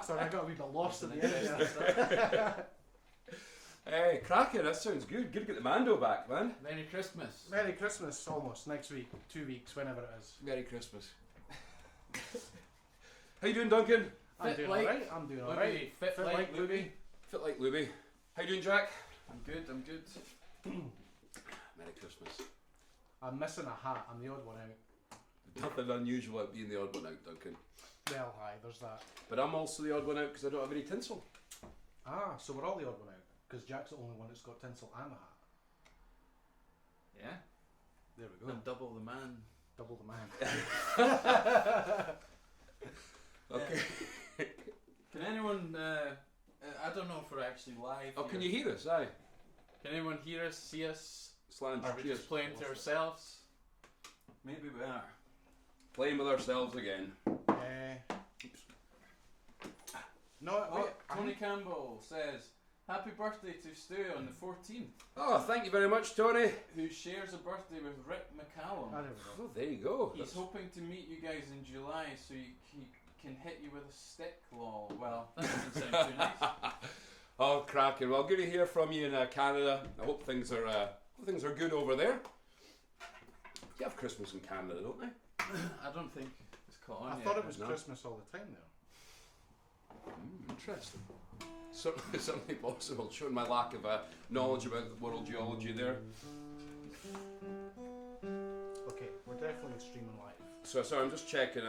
Sorry, I got a wee bit lost in the end. Hey, cracking, that sounds good. Good to get the Mando back, man. Merry Christmas. Merry Christmas, almost. Next week, 2 weeks, whenever it is. Merry Christmas. How you doing, Duncan? I'm doing alright. I'm doing alright. Fit like Luby. Fit like Luby. How you doing, Jack? I'm good. Merry Christmas. I'm missing a hat. I'm the odd one out. Nothing unusual about being the odd one out, Duncan. Well, aye, there's that. But I'm also the odd one out because I don't have any tinsel. Ah, so we're all the odd one out. Because Jack's the only one that's got tinsel and a hat. Yeah. There we go. And double the man. Double the man. Okay. Can anyone? I don't know if we're actually live. Oh, here. can you hear us? Aye. Can anyone hear us? See us? Slange, Are we cheers. just playing to ourselves? Maybe we are. Playing with ourselves again. Oops. No, Oh, wait, Tony Campbell says, "Happy birthday to Stu on the 14th, Oh, thank you very much, Tony. who shares a birthday with Rick McCallum. there we go. Oh, there you go. He's hoping to meet you guys in July so he can hit you with a stick, lol." Well, that doesn't sound too nice. Oh, cracking. Well, good to hear from you in Canada. I hope things are good over there. You have Christmas in Canada, don't they? I don't think it's caught on I yet. thought it was No. Christmas all the time there. Interesting. Certainly possible, showing my lack of knowledge about world geology there. Okay, we're definitely streaming live. So I'm just checking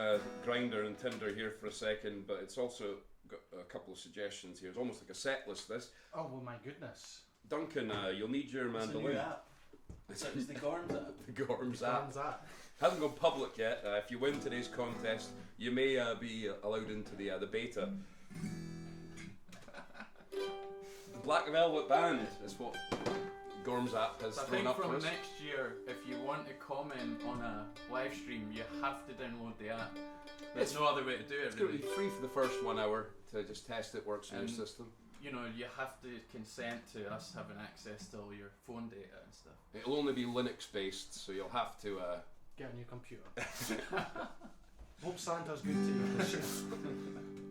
Grindr and Tinder here for a second, but it's also got a couple of suggestions here. It's almost like a set list, this. Oh, well, my goodness. Duncan, you'll need your mandolin. It's the Gorms app. The Gorms app. When's that? Hasn't gone public yet. If you win today's contest, you may be allowed into the beta. The Black Velvet Band is what Gorms app has So I thrown think up for from us. next year, if you want to comment on a live stream, you have to download the app. There's no other way to do it, It's going to really. be free for the first 1 hour to just test it works in your And- system. You know, you have to consent to us having access to all your phone data and stuff. It'll only be Linux based, so you'll have to. Get a new computer. Hope Santa's good to you.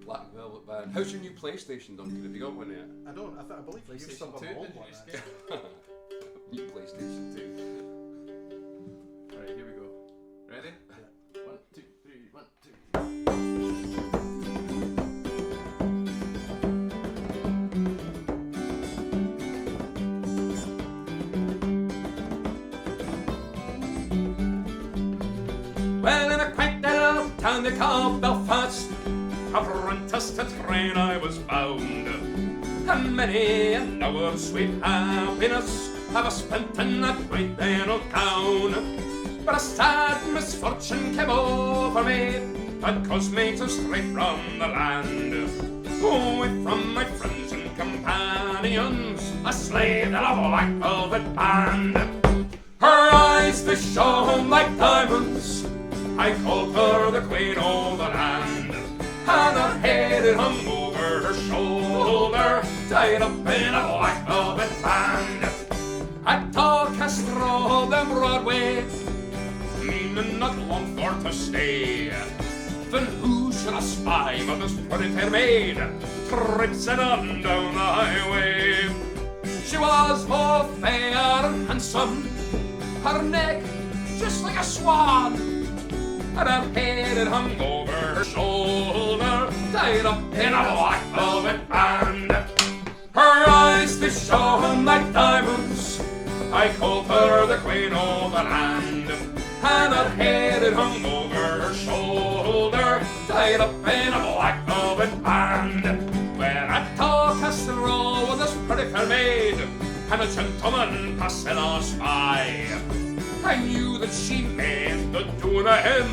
Black Velvet Band. How's your new PlayStation, Duncan? Have you got one yet? I don't. I believe you've still got PlayStation 2, an old did you one. just actually. get? New PlayStation 2. Right, here we go. Ready? Yeah. 1, 2, 3, 1, 2. Well, in a quaint little town they call Belfast, apprentice to train I was bound, and many an hour's sweet happiness have I spent in that great then old town. But a sad misfortune came over me that caused me to stray from the land, away from my friends and companions, a slave in a black velvet band. Her eyes they shone like diamonds, I called her the queen of the land, and her head it hung over her shoulder, tied up in a black velvet band. At Castro the Broadway, meaning not long for to stay, then who should I spy but this pretty fair maid, traipsing on down the highway. She was both fair and handsome, her neck just like a swan, and her head it hung over her shoulder, tied up in a black velvet band. Her eyes they shone like diamonds, I called her the queen of the land, and her head it hung over her shoulder, tied up in a black velvet band. When I talk Castro with this pretty fair maid, and a gentleman passing us by, I knew that she meant the doing of him,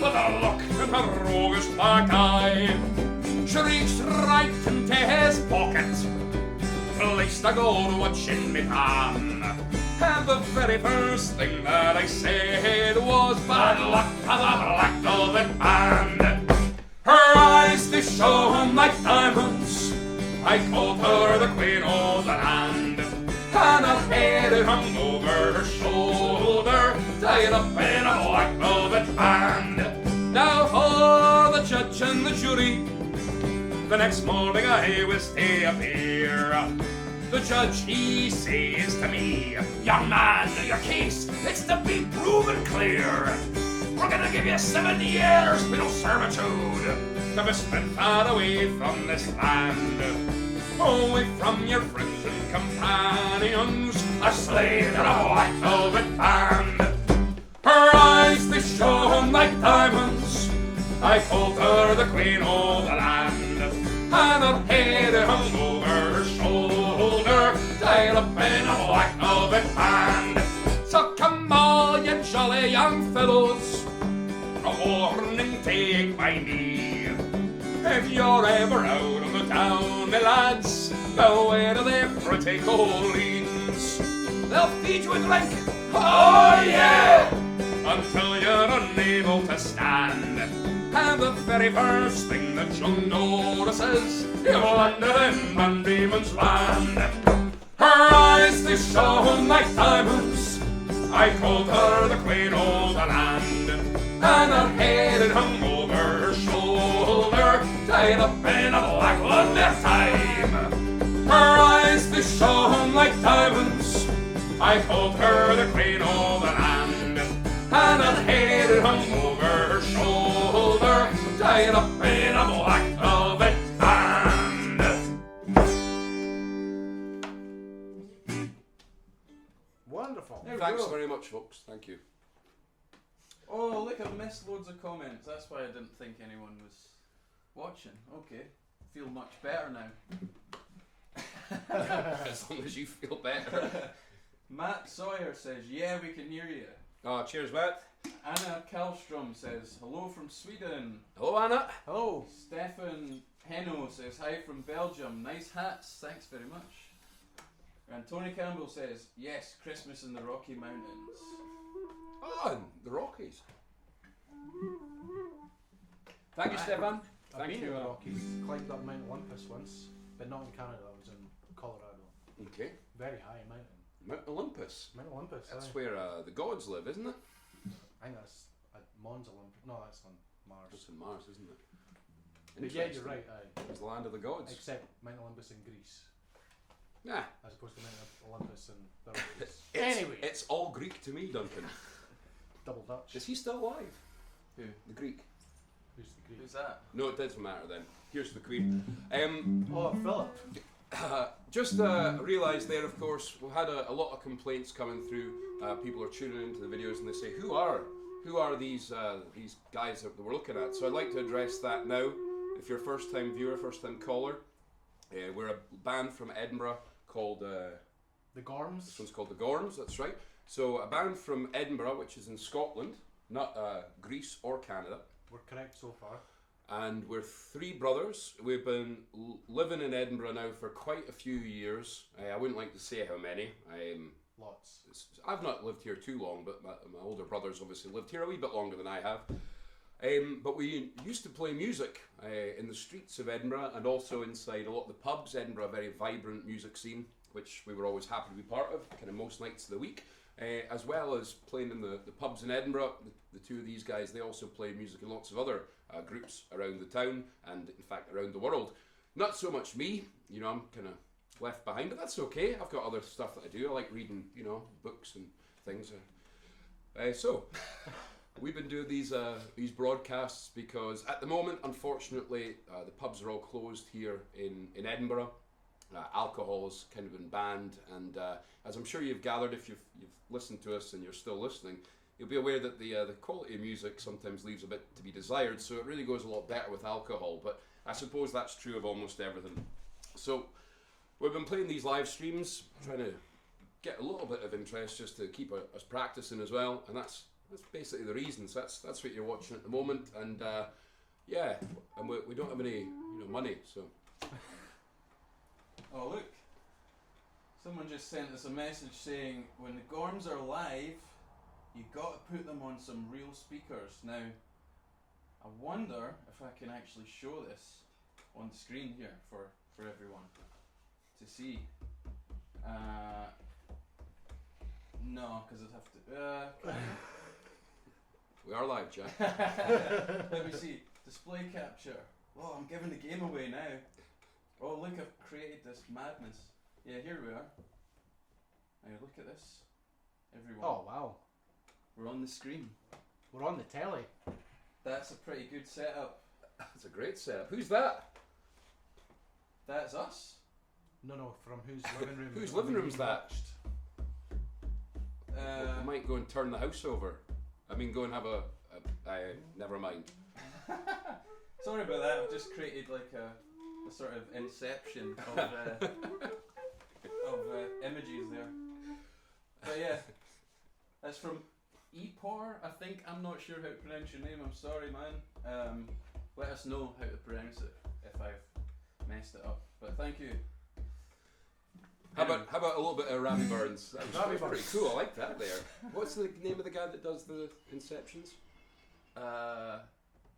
with a look in her roguish black eye. She reached right into his pocket, placed a gold watch in me palm, and the very first thing that I said was, "Bad luck for the black velvet band." Her eyes they shone like diamonds, I called her the queen of the land, and her head it hung over her shoulder, tied up in a black velvet band. Now for the judge and the jury, The next morning I was to appear. The judge, he says to me, young man, your case, it's to be proven clear. We're gonna give you 7 years penal servitude to be spent far away from this land, away from your friends and companions, a slave in a white velvet band. Her eyes, they shone like diamonds. I called her the queen of the land, and her head hung over her shoulder, tied up in a black velvet band. So come all you jolly young fellows, a warning take by me. If you're ever out on the town, me lads, beware of them pretty colleens. They'll feed you a drink, oh yeah, until you're unable to stand. And the very first thing that you'll notice is you've landed in Van Diemen's Land. Her eyes, they shone like diamonds. I called her the queen of the land, and her head it hung over her shoulder, tied up in a black one this time. Her eyes, they shone like diamonds. I called her the queen of the land, and her head it hung over her shoulder, tied up in a black velvet band. Wonderful. There we Thanks go. very much, folks. Thank you. Oh, look, I've missed loads of comments. That's why I didn't think anyone was watching. Okay. Feel much better now. As long as you feel better. Matt Sawyer says, yeah, we can hear you. Oh, cheers, Matt. Anna Kallstrom says, hello from Sweden. Hello, Anna. Hello. Stefan Heno says, hi from Belgium. Nice hats, thanks very much. And Tony Campbell says, yes, Christmas in the Rocky Mountains. Oh, and the Rockies. Thank you, Stefan. I've Thank been you. in the Rockies, climbed up Mount Olympus once, but not in Canada, I was in Colorado. Okay. Very high mountain. Mount Olympus. Mount Olympus, That's aye. where the gods live, isn't it? I think that's at Mons Olympus. No, that's on Mars. It's in Mars, isn't it? But yeah, you're Interesting. right, aye. It's the land of the gods. Except Mount Olympus in Greece, Yeah. as opposed to Mount Olympus in the Rockies. Anyway. It's all Greek to me, Duncan. Double Dutch. Is he still alive? Who? The Greek. Who's the Greek? Who's that? No, it doesn't matter then. Here's the Queen. Oh, Philip. Just realised there, of course, we've had a lot of complaints coming through. People are tuning into the videos and they say, who are these guys that we're looking at? So I'd like to address that now. If you're a first-time viewer, first-time caller, we're a band from Edinburgh called... The Gorms. This one's called the Gorms, that's right. So a band from Edinburgh, which is in Scotland, not Greece or Canada. We're correct so far. And we're 3 brothers. We've been living in Edinburgh now for quite a few years. I wouldn't like to say how many. Lots. I've not lived here too long, but my older brothers obviously lived here a wee bit longer than I have. But we used to play music in the streets of Edinburgh and also inside a lot of the pubs. Edinburgh, a very vibrant music scene, which we were always happy to be part of, kind of most nights of the week. As well as playing in the pubs in Edinburgh. The 2 of these guys, they also play music in lots of other groups around the town and in fact around the world. Not so much me, you know, I'm kind of left behind, but that's okay. I've got other stuff that I do. I like reading, you know, books and things. So we've been doing these broadcasts because at the moment, unfortunately, the pubs are all closed here in Edinburgh. Alcohol's kind of been banned, and as I'm sure you've gathered, if you've listened to us and you're still listening, you'll be aware that the quality of music sometimes leaves a bit to be desired, so it really goes a lot better with alcohol, but I suppose that's true of almost everything. So we've been playing these live streams, trying to get a little bit of interest just to keep us practicing as well, and that's basically the reason. So that's what you're watching at the moment, and yeah, and we don't have any money, so... Oh look, someone just sent us a message saying when the Gorms are live, you got to put them on some real speakers. Now, I wonder if I can actually show this on the screen here for everyone to see. No, because I'd have to. We are live, Jack. Let me see. Display capture. Oh, I'm giving the game away now. Oh, look, I've created this madness. Yeah, here we are. Now look at this, everyone. Oh wow, We're on the screen. we're on the telly. That's a pretty good setup. That's a great setup. Who's that? That's us. No, from whose living room? Whose living room's that? Uh, I might go and turn the house over. I mean, go and have never mind. Sorry about that. I've just created like a sort of inception of images there. But yeah, that's from Epor, I think. I'm not sure how to pronounce your name. I'm sorry, man. Let us know how to pronounce it if I've messed it up. But thank you. How about a little bit of Ravi Burns? That was pretty Burns. cool. I like that there. What's the name of the guy that does the Inceptions?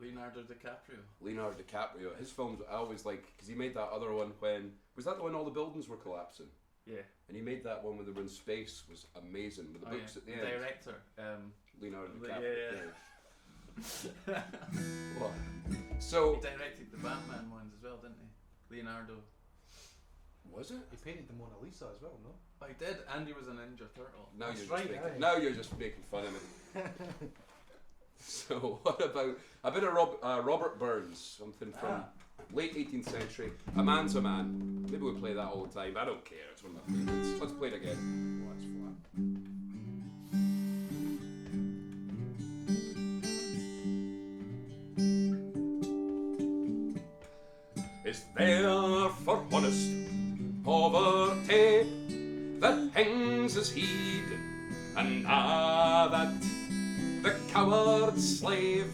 Leonardo DiCaprio. Leonardo DiCaprio. His films I always like because he made that other one when was that the one all the buildings were collapsing? Yeah. And he made that one when they were in space was amazing with the books at the end. Director. Leonardo Yeah, DiCaprio. yeah. What? So He directed the Batman ones as well, didn't he? Leonardo. was it? He painted the Mona Lisa as well, no? Oh, he did, and he was a Ninja Turtle. Now That's you're just right, making, aye. now you're just making fun of me. So what about a bit of Robert Burns, something from late 18th century. A Man's a Man. Maybe we play that all the time. I don't care. It's one of my favourites. Let's play it again. Oh, that's flat. Is there for honest poverty that hangs his heed, and that the coward slave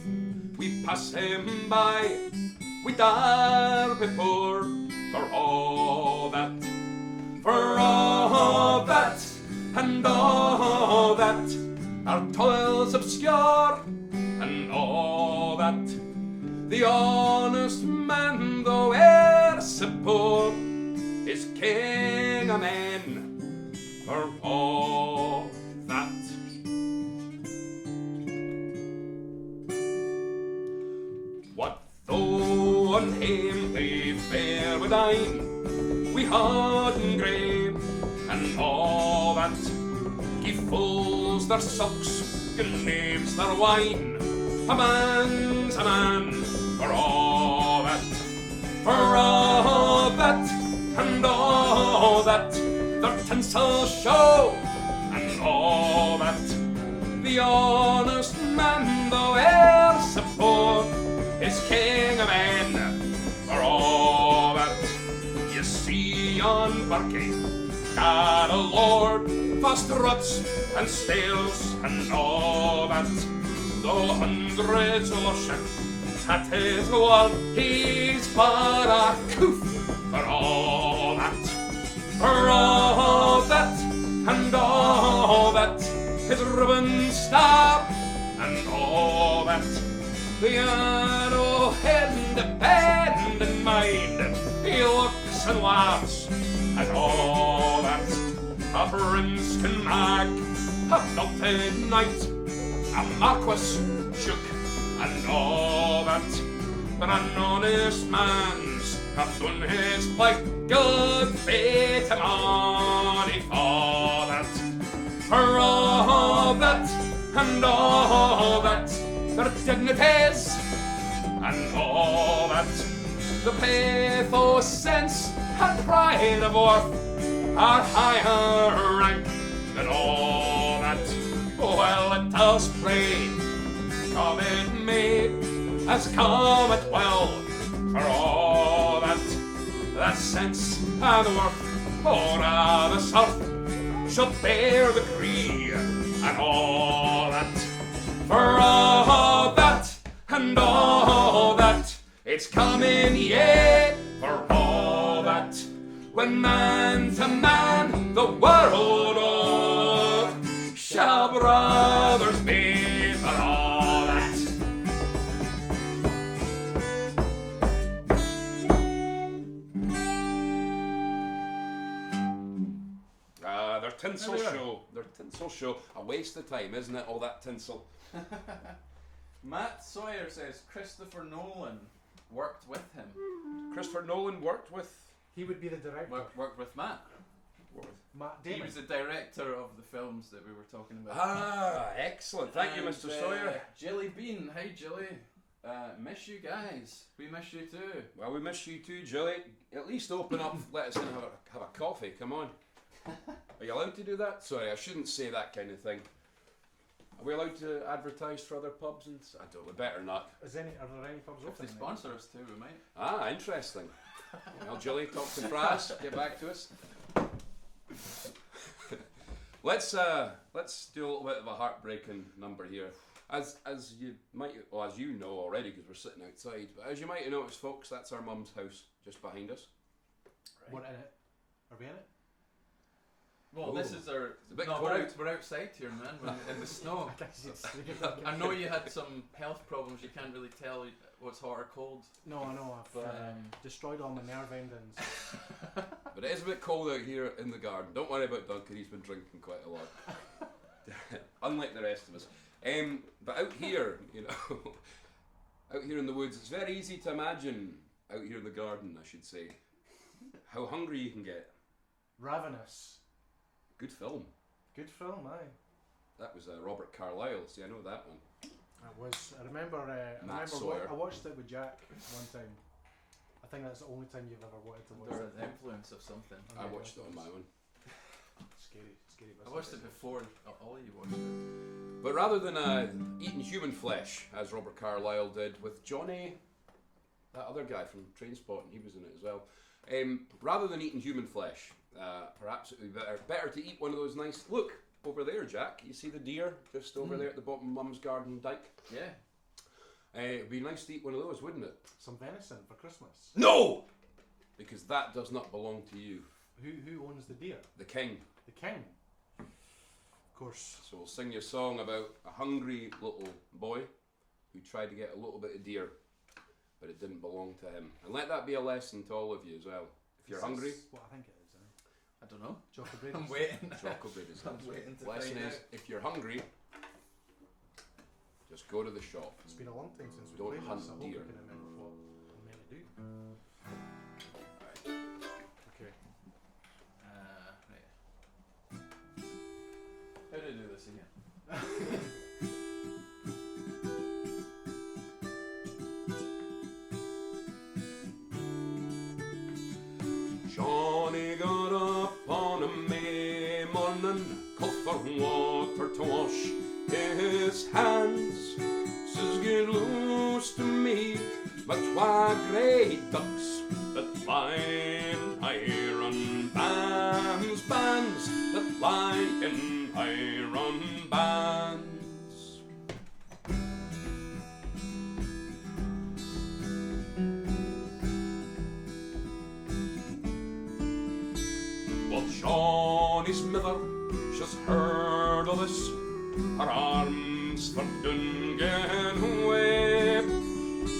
we pass him by, we dare be poor for all that, and all that, our toils obscure, and all that. The honest man, though e'er so poor, is king of men for all that. What though unhamely fare we dine, we hard and grave, and all that. Give fools their sulks, give knaves their wine. A man's a man for all that, and all that, their tinsel show, and all that. The honest man, though e'er so poor, is king of men for all that. You see on Barking, got a lord, fast ruts and stales, and all that. Though hundreds lush at his wall, he's but a coof for all that, and all that. His ribbon star, and all that. The arrow independent mind, he looks and laughs at all that. A prince can mag, a belted knight, a marquis shook, and all that. But an honest man's hath done his plight, good fate and money for that. For all that, and all that, their dignities, and all that. The pathos, sense, and pride of worth are higher rank than all that. Well, let us pray, come it may, as come it will, for all that. That sense and worth, or rather surf, shall bear the creed, and all that. For all that, and all that, it's coming yet, for all that. When man to man the world o'er, shall brothers be for all that. Their tinsel show. Their tinsel show. A waste of time, isn't it? All that tinsel. Matt Sawyer says Christopher Nolan. worked with him. Christopher Nolan worked with He would be the director. Worked with Matt. Matt He Damon. was the director of the films that we were talking about. Ah, excellent. Thank you, Mr. Sawyer. Jelly Bean, hi Jelly. Miss you guys. We miss you too. Well, we miss you too, Julie. At least open up, let us in and have a coffee. Come on. Are you allowed to do that? Sorry, I shouldn't say that kind of thing. Are we allowed to advertise for other pubs? And I don't. We better not. Are there any pubs If open? they sponsor us too, we might. Ah, interesting. Well, Julie, talk to Brass. Get back to us. Let's do a little bit of a heartbreaking number here. As you might, well, as you know already, because we're sitting outside. But as you might have noticed, folks, that's our mum's house just behind us. We're in it. Are we in it? Well, Ooh. this is our. It's a bit No, cold. we're outside here, man. We're in the snow. I guess you'd say it. I know you had some health problems. You can't really tell what's hot or cold. No, I know. I've But, destroyed all my nerve endings. But it is a bit cold out here in the garden. Don't worry about Duncan, he's been drinking quite a lot. Unlike the rest of us. But out here, you know, out here in the woods, it's very easy to imagine, out here in the garden, I should say, how hungry you can get. Ravenous. Good film. Good film, aye. That was Robert Carlyle, see, I know that one. It was. I remember. Matt Sawyer. I watched it with Jack one time. I think that's the only time you've ever wanted to watch Under it. the influence of something. I watched it on my own. Scary. I watched it before all you watched it. But rather than eating human flesh, as Robert Carlyle did with Johnny, that other guy from Trainspotting, he was in it as well. Rather than eating human flesh, perhaps it would be better to eat one of those nice. Look over there, Jack. You see the deer just over there at the bottom of Mum's garden dike. Yeah. It'd be nice to eat one of those, wouldn't it? Some venison for Christmas. No, because that does not belong to you. Who owns the deer? The king. The king. Of course. So we'll sing you a song about a hungry little boy who tried to get a little bit of deer, but it didn't belong to him. And let that be a lesson to all of you as well. If you're hungry, What I think it is, I don't know. Chocolate bread. I'm waiting. chocolate is I'm waiting to lesson find is, out. if you're hungry, just go to the shop. It's been a long time since we Don't played hunt this. I hope deer. we can remember what I'm meant to do. Okay. Right. How do I do this again? Johnny got up on a May morning, called for water to wash his hands. Says, get loose to me, my twa grey ducks that lie in iron bands, bands that lie in iron bands. Well, Johnny's mother, she's heard of this, her arms for Duncan away.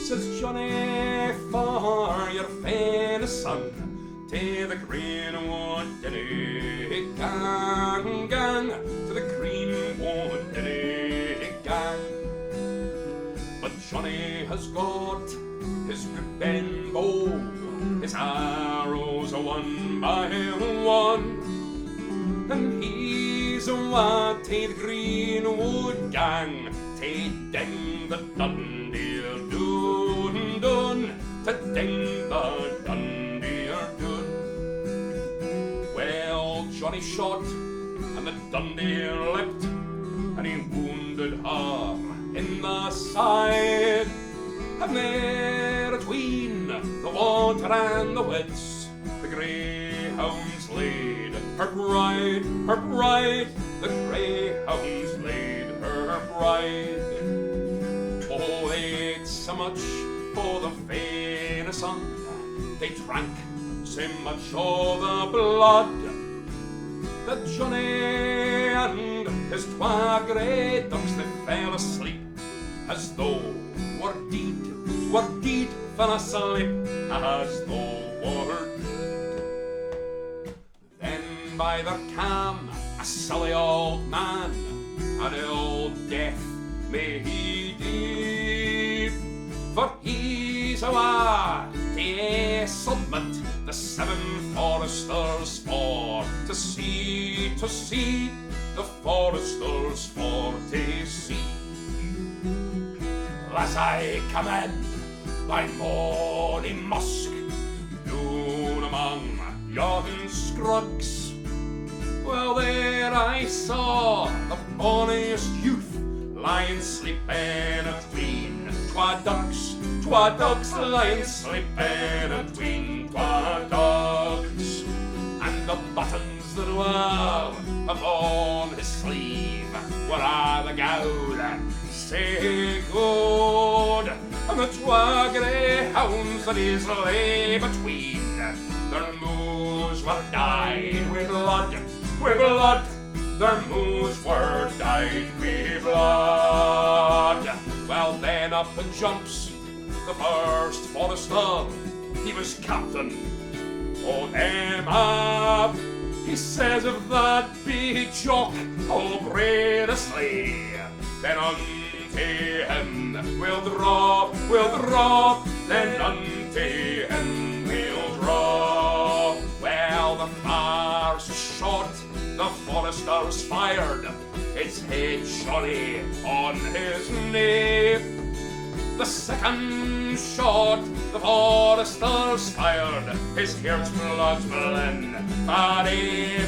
Says Johnny, for your venison, to the greenwood diddy gang, gang, to the greenwood diddy gang. But Johnny has got his good ben bow, his arrows are one by one, and he's a to the greenwood gang, to ding the Dundeer dun dun, to ding the Dundeer dun. Well, Johnny shot, and the Dundeer leapt, and he wounded her in the side. And there atween the water and the woods, the greyhounds laid her bride, her bride. The greyhounds laid her bride. Oh, they ate so much for the venison, they drank so much of the blood, that Johnny and his twa grey ducks, they fell asleep as though were deed fell asleep as though were dead. Then by their cam a silly old man, and old death may he deep, for he's awa to submit the 7 foresters for to see the foresters for to see. As I come in by morning musk, down among yon scrugs, well, there I saw the bonniest youth lying sleeping atween twa ducks lying sleeping atween twa ducks, and the buttons that were upon his sleeve were a' the goud sae good, and the twa greyhounds that is lay between, their moos were dyed wi' blood, their moos were dyed wi' blood. Well, then up and jumps the first forester, he was captain o' them up. He says, if that be Jock, I'll braid a sleigh, then unto him we'll draw, then unto him we'll draw. Well, the first shot the foresters fired, its head shorty on his knee. The second shot the foresters fired, his heart's blood's blin, body,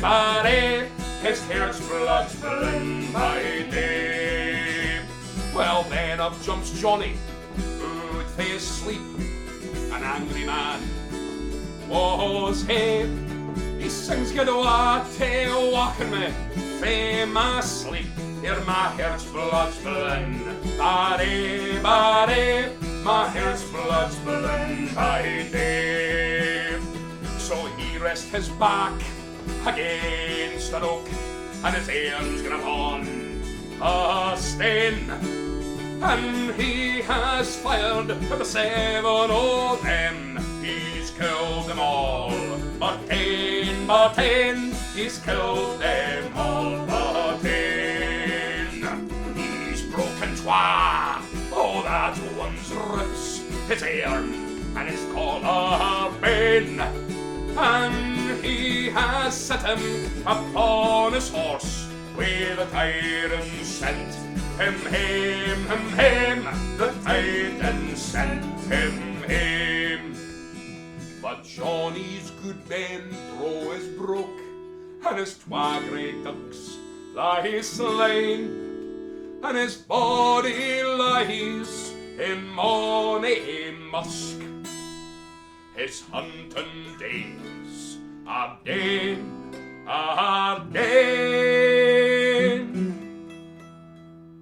his heart's blood's blin by day. Well, then up jumps Johnny, out for his sleep, an angry man was he. He sings, get away to walking me frae my sleep, here my heart's blood's blin, body, my heart's blood's blin by day. So he rests his back against an oak, and his arms grab on a stane, and he has fired with the 7 of them. He's killed them all, but ten, he's killed them all, but 10. He's broken twa, oh, that one's ribs, his arm and his collar bone, and he has set him upon his horse, where the tyrant sent him hame, the tyrant sent him hame. But Johnny's good men bro is broke, and his twa grey ducks lie slain, and his body lies in mony musk. His hunting days are done.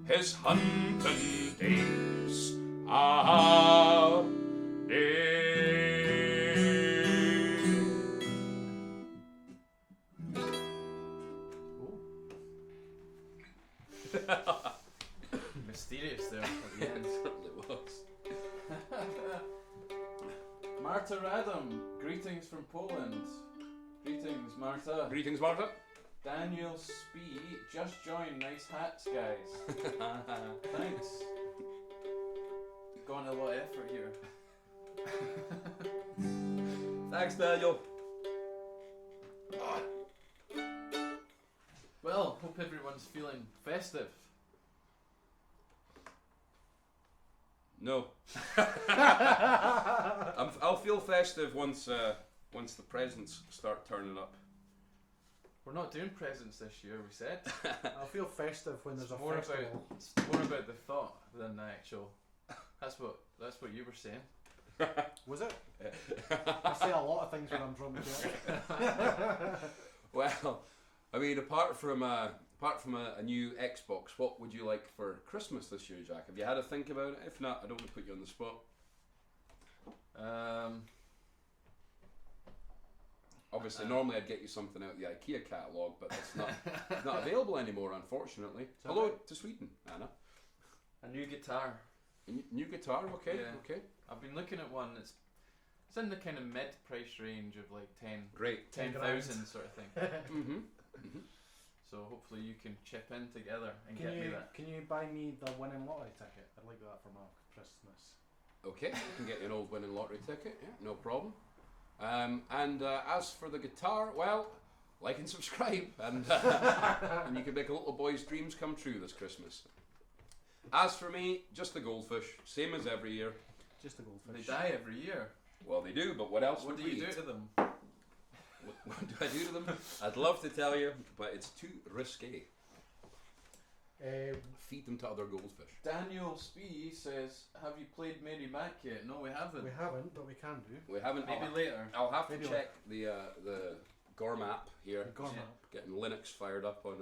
His hunting days are done. Mysterious there at the end. It was. Marta Radom, greetings from Poland. Greetings, Marta. Greetings, Martha. Daniel Spee, just joined. Nice hats, guys. Thanks. Gone a lot of effort here. Thanks, Daniel. Well, hope everyone's feeling festive. No. I'll feel festive once the presents start turning up. We're not doing presents this year, we said. I'll feel festive when there's a More festival. it's more about the thought than the actual. That's what you were saying. Was it? I say a lot of things when I'm drunk. Well, I mean, apart from a new Xbox, what would you like for Christmas this year, Jack? Have you had a think about it? If not, I don't want to put you on the spot. Obviously, normally I'd get you something out of the IKEA catalogue, but it's not available anymore, unfortunately. Hello to Sweden, Anna. A new guitar. New guitar, okay, Yeah. okay. I've been looking at one that's it's in the kind of mid-price range of like 10,000 sort of thing. So hopefully you can chip in together and get me that. Can you buy me the winning lottery ticket? I'd like that for my Christmas. Okay, I can get you an old winning lottery ticket, yeah, no problem. And as for the guitar, well, like and subscribe, and you can make a little boy's dreams come true this Christmas. As for me, just the goldfish, same as every year. Just the They goldfish. die every year. Well, they do, but what else What would do we you do eat? to them? What do I do to them? I'd love to tell you, but it's too risque. Feed them to other goldfish. Daniel Spee says, "Have you played Mary Mac yet?" No, we haven't. We haven't, but we can do. We haven't. Maybe later. I'll have to Maybe check the Gorm app here. The Gorm Yeah. app. Getting Linux fired up on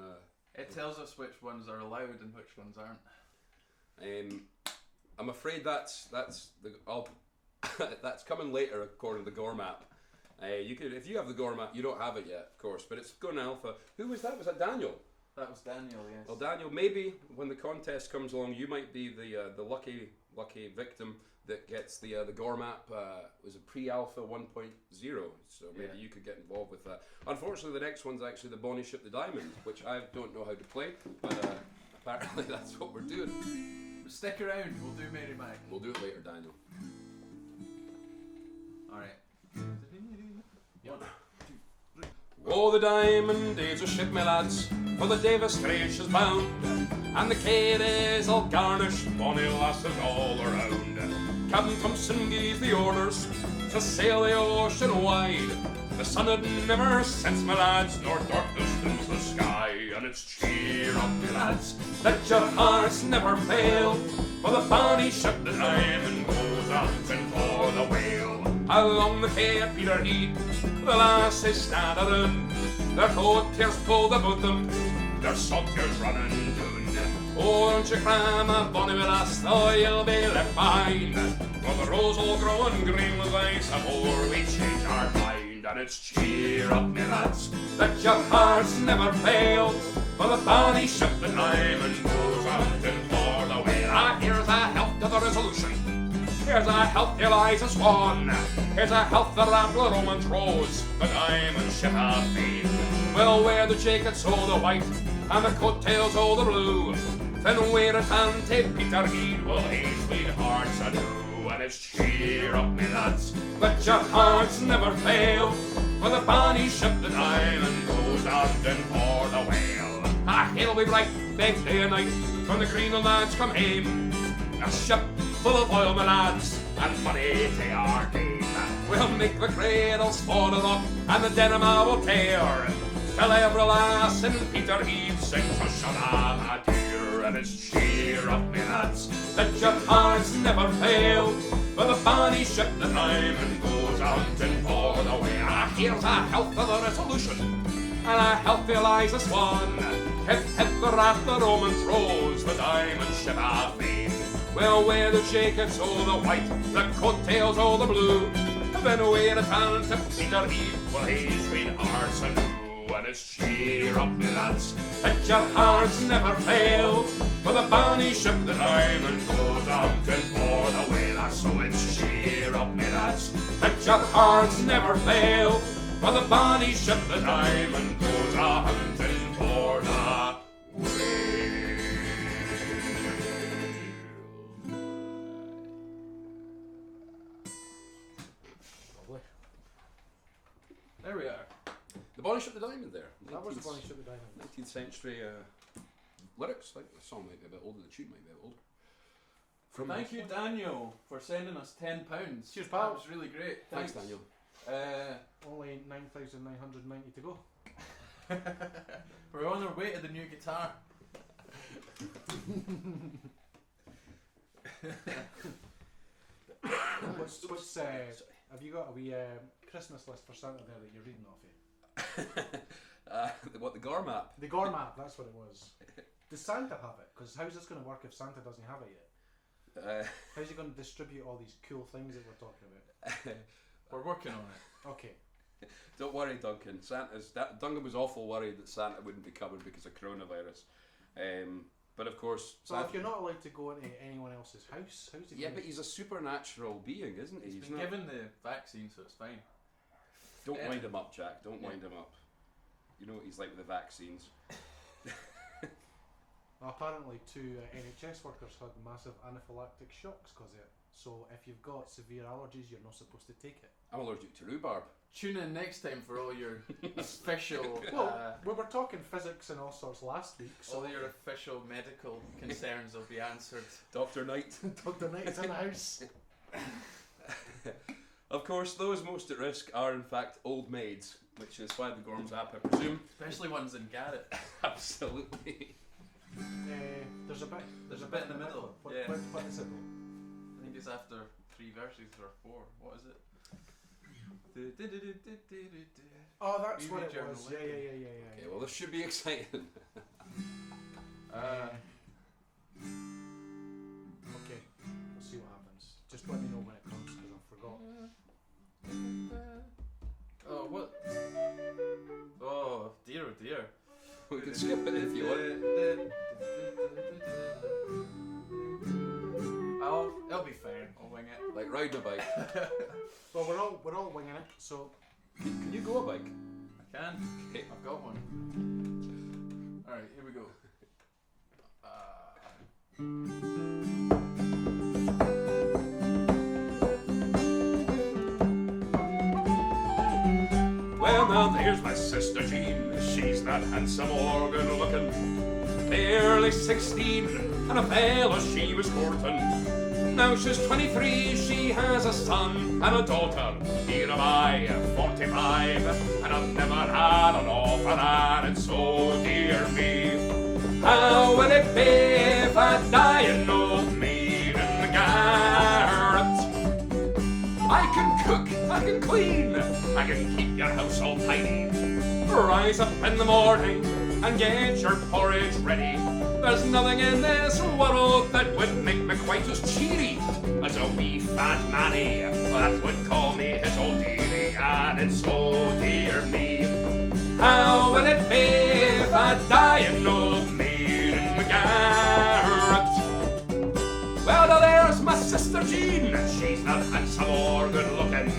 It tells us which ones are allowed and which ones aren't. I'm afraid that's that's coming later according to the Gorm app. You could, if you have the Gorm app, you don't have it yet, of course, but it's going alpha. Who was that? Was that Daniel? That was Daniel, yes. Well, Daniel, maybe when the contest comes along, you might be the lucky victim that gets the Gorm app. Was a pre-alpha 1.0, so maybe you could get involved with that. Unfortunately, the next one's actually the Bonnie Ship the Diamond, which I don't know how to play, but apparently that's what we're doing. Stick around, we'll do Mary Mac. We'll do it later, Daniel. Alright. Oh, the diamond is a ship, my lads, for the Davis Straits is bound, and the quay is all garnished, bonny lasses all around. Captain Thompson gives the orders to sail the ocean wide. The sun had never since, my lads, nor darkness dims the sky, and it's cheer up, my lads, let your hearts never fail, for the bonny ship the diamond goes out and for the whale. Along the quay at Peterhead, the lasses stand around, their coat tears pulled about them, their salt tears running down. Oh, don't you cram a bonny lass, though you'll be left behind, for the rose will grow and green with ice afore we change our mind. And it's cheer up, me lads, let your hearts never fail, for the bonny ship the diamond goes out and for the whale. Ah, here's a health to the Resolution, here's a health to Eliza Swan, here's a health to Rattler Romans Rose, the diamond ship of fame. We'll wear the jackets all the white, and the coattails all the blue, then wear it and take Peterhead, will hae sweethearts anew. And it's cheer up, me lads, let your hearts never fail, for the bonny ship the diamond goes out and for the whale. Ah, it'll be bright, big day and night, when the Greenland lads come hame, a ship full of oil, my lads, and money to our game. We'll make the cradles for the rock, and the denim will tear, till every lass in Peterhead sings a shalom dear. And it's cheer up, me lads, let your hearts never fail, for the bonny ship the diamond goes out and for the whale. Ah, here's a health to the Resolution, and a health to Eliza Swan, hip hip the Rattler Romans Rose, the diamond ship of fame. We'll wear the jackets all the white, the coattails all the blue, then wear it on to Peterhead, well he's sweethearts anew. And it's cheer up, me lads, let your hearts never fail, for the bonny ship the diamond goes out and for the whale. So it's cheer up, me lads, let your hearts never fail, for the bonny ship the diamond goes out and for the whale. Lovely. There we are. The Bonnie Ship the Diamond there. That was the Bonnie Ship the Diamond. 19th century lyrics. Like the song might be a bit older, the tune might be a bit older. Thank you, Daniel, for sending us £10. Cheers, pal. That was really great. Thanks, Daniel. Only 9,990 to go. We're on our way to the new guitar. What's have you got a wee Christmas list for Santa there that you're reading off of? The Gorm app? The Gorm app, that's what it was. Does Santa have it? Because how's this going to work if Santa doesn't have it yet? How's he going to distribute all these cool things that we're talking about? We're working on it. Okay. Don't worry, Duncan. Duncan was awful worried that Santa wouldn't be coming because of coronavirus. But of course, So if you're not allowed to go into anyone else's house, how's he? yeah, but he's a supernatural being, isn't he? He's been given the vaccine, so it's fine. Don't wind him up, Jack. Don't wind him up. You know what he's like with the vaccines. Apparently, two NHS workers had massive anaphylactic shocks because of it. So if you've got severe allergies, you're not supposed to take it. I'm allergic to rhubarb. Tune in next time for all your official, Well, we were talking physics and all sorts last week, so all your official medical concerns will be answered. Dr. Knight. Dr. Knight's in the house. Of course, those most at risk are in fact old maids, which is why the Gorms app, I presume. Especially ones in Garrett. Absolutely. There's a bit in the middle. What, Yeah. what is it though? I think it's after 3 verses or 4. What is it? Oh, that's We what read it journal was. later. Yeah. Okay, well this should be exciting. Okay, we'll see what happens. Just let me know when it comes because I forgot. Oh, what? Oh, dear, oh dear. We can skip it if you want. It'll be fine. I'll wing it. Like riding a bike. Well, we're all winging it. So Can you go a bike? I can. Okay. I've got one. Alright, here we go. Well, now there's my sister Jean. She's not handsome or good looking. Barely 16, and a fella she was courting. Now she's 23, she has a son and a daughter. Here am I, 45, and I've never had an awful lot, and so dear me. How will it be if I die an old maid in the garret? I can cook, I can clean, I can keep your house all tidy. Rise up in the morning and get your porridge ready. There's nothing in this world that would make me quite as cheery as a wee fat manny that would call me his old dearie. And it's so dear me. How will it be if I die an old maid in the garret? Well, now there's my sister Jean. She's not handsome or good looking.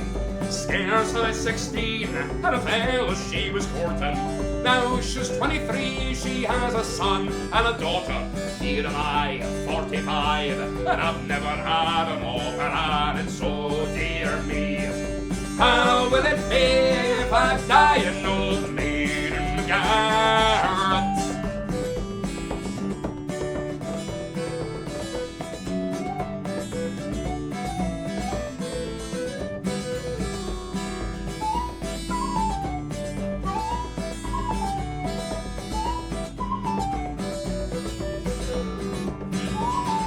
Scarcely 16, and a fella she was courting. Now she's 23, she has a son and a daughter. Here am I, 45, and I've never had an awful lot, and so dear me. How will it be if I die an old maid in the garret?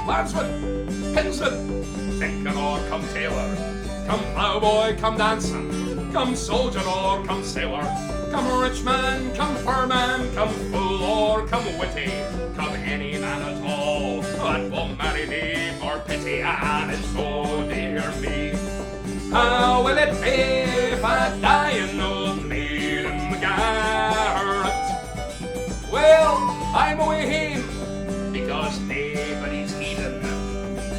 Landsman, kinsman, thinker or come tailor, come ploughboy, come dancing, come soldier or come sailor, come rich man, come poor man, come fool or come witty, come any man at all that will marry me for pity, and it's so dear me. How will it be if I die an old maid in the garret? Well, I'm away home because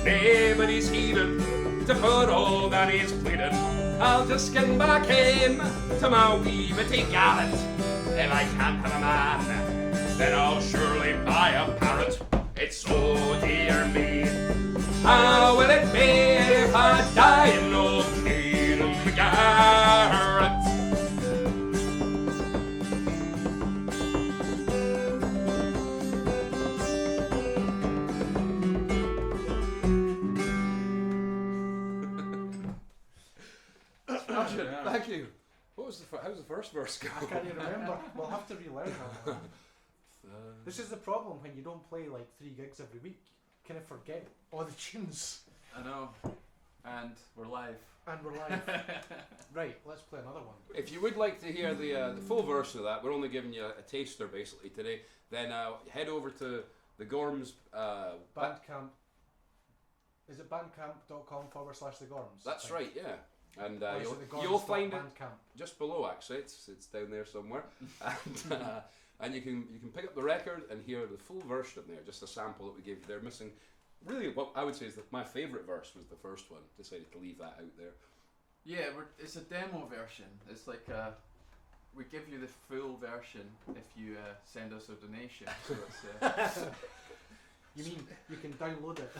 nobody's heeding to put all that he's pleading. I'll just get back home to my wee bitty garret. If I can't have a man, then I'll surely buy a parrot. It's so dear me. How will it be if I die an old maid in the garret? Thank you. What was how's the first verse go? I can't even remember. We'll have to relearn that. This is the problem when you don't play like 3 gigs every week. You kind of forget all the tunes. I know. And we're live. And we're live. Right, let's play another one. If you would like to hear the full version of that, we're only giving you a taster basically today. Then head over to the Gorms Bandcamp. Is it bandcamp.com/the Gorms? That's right, yeah. And Or is it the you'll find it Bandcamp? just below. Actually, it's down there somewhere, and you can pick up the record and hear the full version there. Just a sample that we gave you there, missing. Really, what I would say is that my favourite verse was the first one. Decided to leave that out there. Yeah, it's a demo version. It's like we give you the full version if you send us a donation. So it's, You mean you can download it?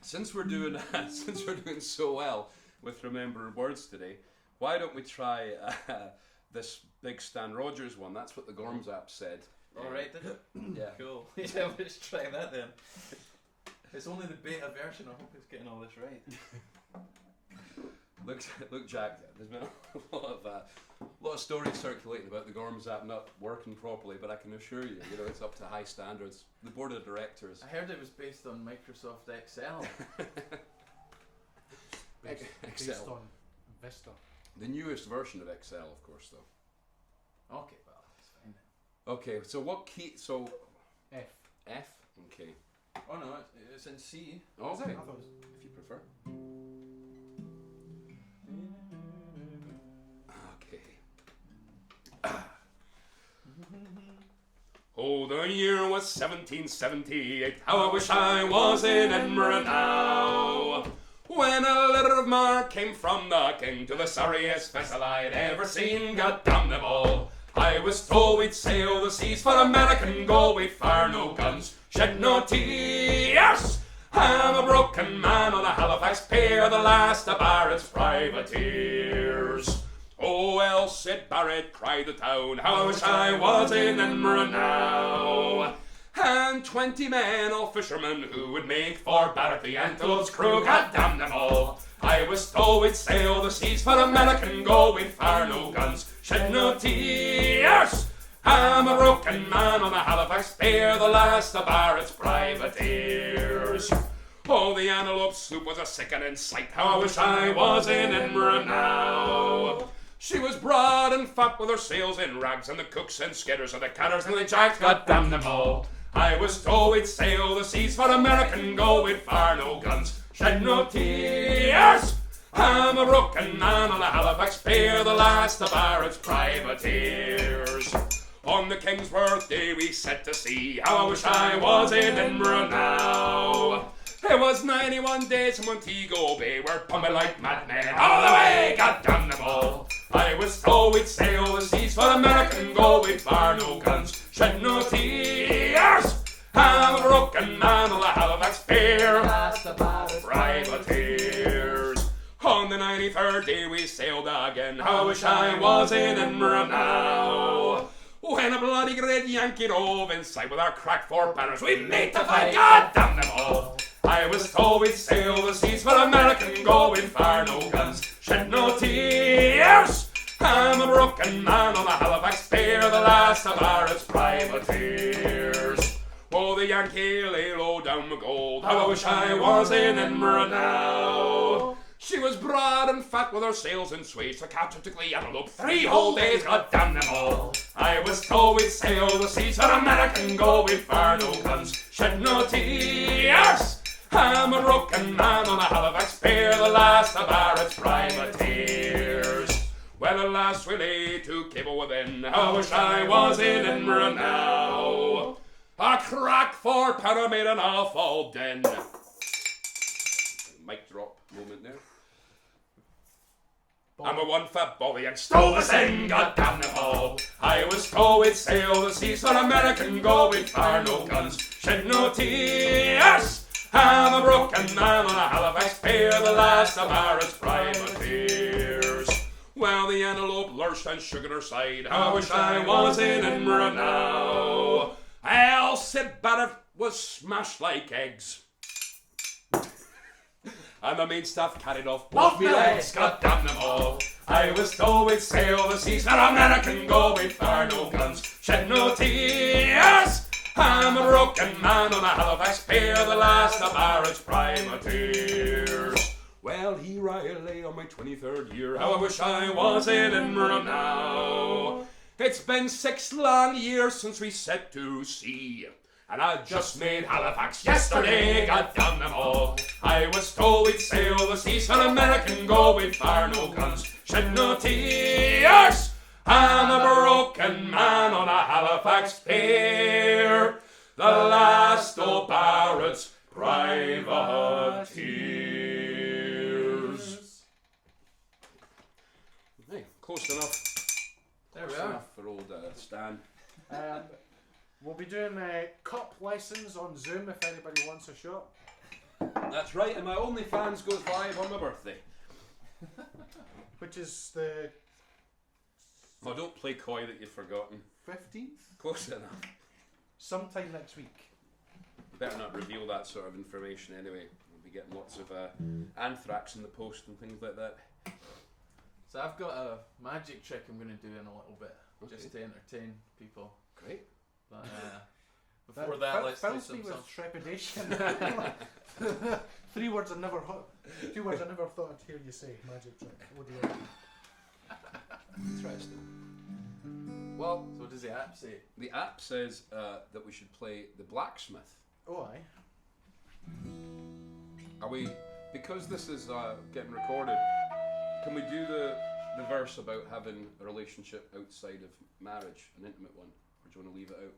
Since we're doing so well with remembering words today, why don't we try this big Stan Rogers one? That's what the Gorms app said. Alright, did it? Yeah. Cool. Yeah, let's try that then. It's only the beta version. I hope it's getting all this right. Look, Jack. There's been a lot of stories circulating about the Gorms app not working properly, but I can assure you, it's up to high standards. The board of directors. I heard it was based on Microsoft Excel. Based on Vista. The newest version of Excel, of course, though. Okay, well, that's fine then. Okay, so what key? So F. F. Okay. Oh no, it's in C. Oh, Is it? okay. I thought it was- If you prefer. Okay. Oh, the year was 1778. How I wish I was in Edinburgh now. When a letter of marque came from the king to the sorriest vessel I'd ever seen, God damn them all. I was told we'd sail the seas for American gold, we'd fire no guns, shed no tears. I'm a broken man on a Halifax pier, the last of Barrett's privateers. Oh, well, said Barrett, cried the town, how I wish I was in Edinburgh now. And 20 men, all fishermen, who would make for Barrett the Antelope's crew, God damn them all. I was told we'd sail the seas for American gold, we'd fire no guns, shed no tears. I'm a broken man on a Halifax pier, the last of Barrett's privateers. Oh, the Antelope sloop was a sickening sight, how I wish I was in Edinburgh now. She was broad and fat with her sails in rags, and the cooks and skidders and the cutters and the jacks, God damn them all. I was told we'd sail the seas for American gold, we'd fire no guns, shed no tears. I'm a broken man on a Halifax pier, the last of Barrett's privateers. On the King's birthday we set to sea, how I wish I was in Edinburgh now. It was 91 days from Montego Bay, we're pumping like madmen all the way, God damn them all. I was told we'd sail the seas for American gold, we'd fire no guns, shed no tears. I'm a broken man on the Halifax pier, Last of Barrett's privateers. On the 93rd day we sailed again, how I wish I was in Edinburgh now. When a bloody great Yankee rove in sight with our crack four banners, we made to fight, God damn them all. I was told we'd sail the seas for American gold, we'd fire no guns, shed no tears. I'm a broken man on a Halifax pier, the last of Barrett's privateers. Oh, the Yankee lay low down the gold, how I wish I was in Edinburgh now. She was broad and fat with her sails in sway, so Captain took the Antelope 3 whole days, God damn them all. I was told we'd sail the seas for American gold, we'd fire no guns, shed no tears. I'm a broken man on a Halifax pier, the last of Barrett's privateers. Well, at last we lay to cable within, how I wish I was in Edinburgh now. A crack 4-pounder made an awful din. Mic drop moment there. I'm a one fat bolly and stole the sin, God damn them all. I was told we'd sail the seas for American gold, we'd fire no guns, shed no tears. I'm a broken man on a Halifax pier, the last of Barrett's privateers. Well, the Antelope lurched and shook at her side, how I wish I was in Edinburgh now. Said Barrett was smashed like eggs, and the main staff carried off both me legs, God damn them all. I was told we'd sail the seas for American gold, we'd fire no guns, shed no tears. I'm a broken man on a Halifax pier, the last of Barrett's privateers. Well, here I lay on my 23rd year, how I wish I was in Edinburgh now. It's been 6 long years since we set to sea, and I just made Halifax yesterday, God damn them all. I was told we'd sail the seas for American gold, we'd fire no guns, shed no tears. I'm a broken man on a Halifax pier, the last of Barrett's privateers. Hey, close enough. There we Close are. enough for old Stan. We'll be doing cup lessons on Zoom if anybody wants a shot. That's right, and my OnlyFans goes live on my birthday. Which is the Oh, don't play coy that you've forgotten. 15th? Close enough. Sometime next week. Better not reveal that sort of information anyway. We'll be getting lots of anthrax in the post and things like that. So I've got a magic trick I'm going to do in a little bit, just to entertain people. Great. But before that, let's do fills some me with songs. trepidation. 2 words I never thought I'd hear you say. Magic trick. Oh dear. Interesting. Well, So what does the app say? the app says that we should play The Blacksmith. Oh aye. Are we, because this is getting recorded, can we do the verse about having a relationship outside of marriage, an intimate one? Or do you want to leave it out?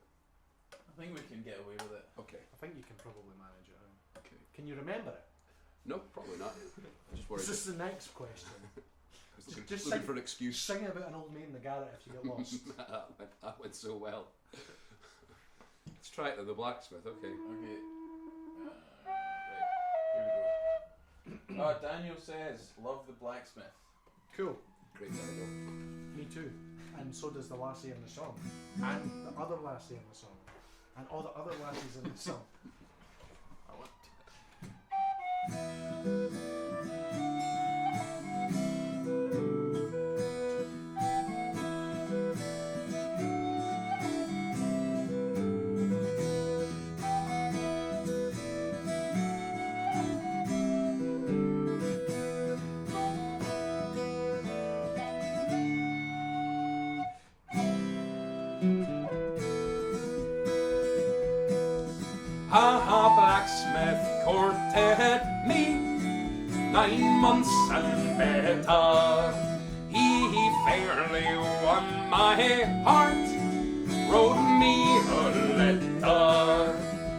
I think we can get away with it. Okay. I think you can probably manage it. Okay. Can you remember it? No, probably not. I'm just worried. This is the next question. Just sing- looking for an excuse. Sing about an old mate in the garret if you get lost. that went so well. Let's try it then, The Blacksmith, okay. Okay. Right, here we go. Daniel says, love the blacksmith. Cool. Great, Daniel. Me too. And so does the lassie in the song. And the other lassie in the song. And all the other lassies in the song. I want Blacksmith courted me 9 months and better. He fairly won my heart, wrote me a letter.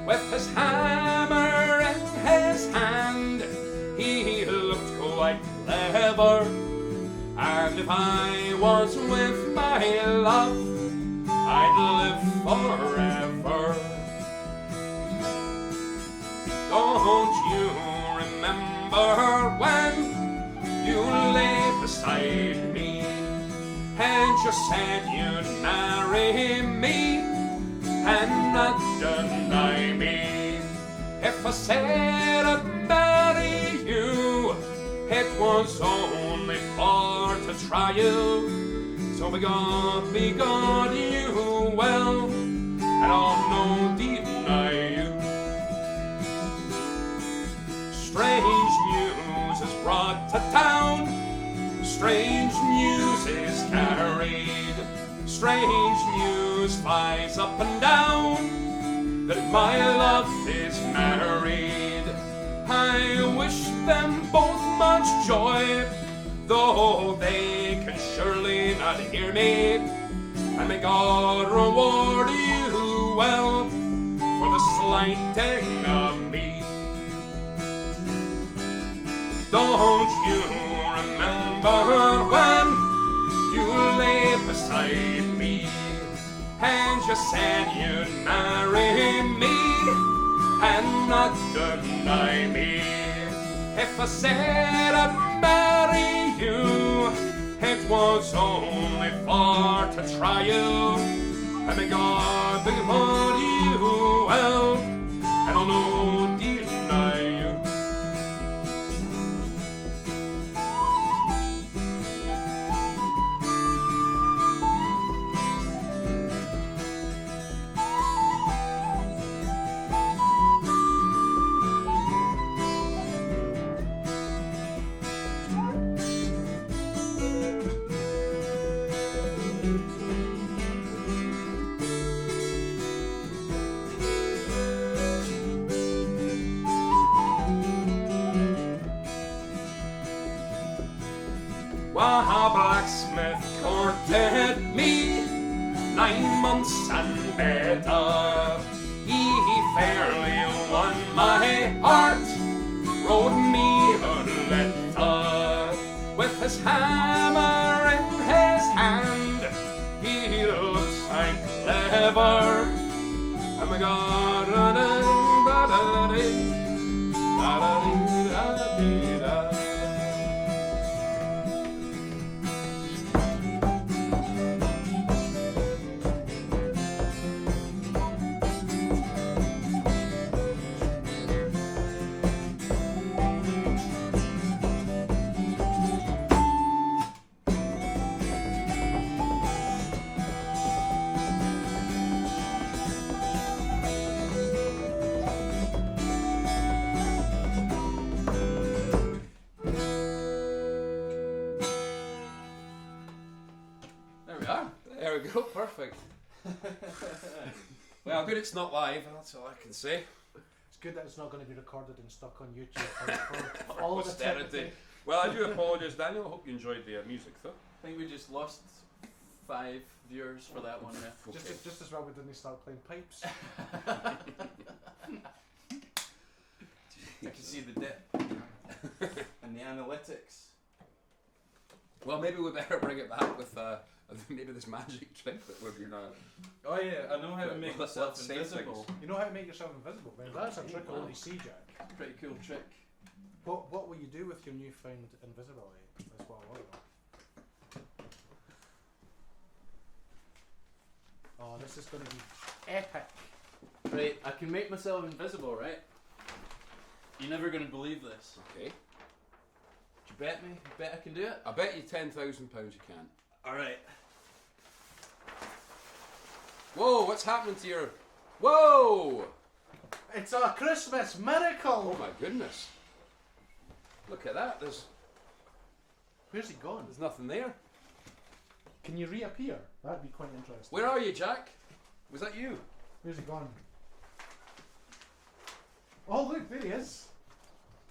With his hammer in his hand, he looked quite clever. And if I was with my love, I'd live forever. Don't you remember when you lay beside me and you said you'd marry me and not deny me? If I said I'd marry you, it was only for to try you. So be God you well, and I'll no deny you. Strange news is brought to town, strange news is carried, strange news flies up and down, that my love is married. I wish them both much joy, though they can surely not hear me, and may God reward you well for the slighting of me. Don't you remember when you lay beside me and you said you'd marry me and not deny me? If I said I'd marry you, it was only for to try you, and may God reward you well, and I'll no deny you. A blacksmith courted me 9 months and better. He fairly won my heart, wrote me a letter. With his hammer in his hand, he looks like clever. Oh my God, There we go, perfect. Well, good it's not live, that's all I can say. It's good that it's not going to be recorded and stuck on YouTube for all of Posterity. eternity. Well, I do apologise, Daniel. I hope you enjoyed the music, though. I think we just lost 5 viewers for that one. Yeah. Okay. Just as well we didn't start playing pipes. I can see the dip and the analytics. Well, maybe we better bring it back with maybe this magic trick that we're doing. Oh yeah, I know how to make Let's myself say invisible. You know how to make yourself invisible, man. That's a trick I only see, Jack. Pretty cool trick. What will you do with your newfound invisibility? That's what I want to know. Oh, this is going to be epic. Right, I can make myself invisible, right? You're never going to believe this. Okay. Do you bet me? You bet I can do it? I bet you £10,000 you can. Alright. Whoa, what's happening to your... Whoa! It's a Christmas miracle! Oh my goodness. Look at that, there's Where's he gone? nothing there. Can you reappear? That'd be quite interesting. Where are you, Jack? Was that you? Where's he gone? Oh look, there he is.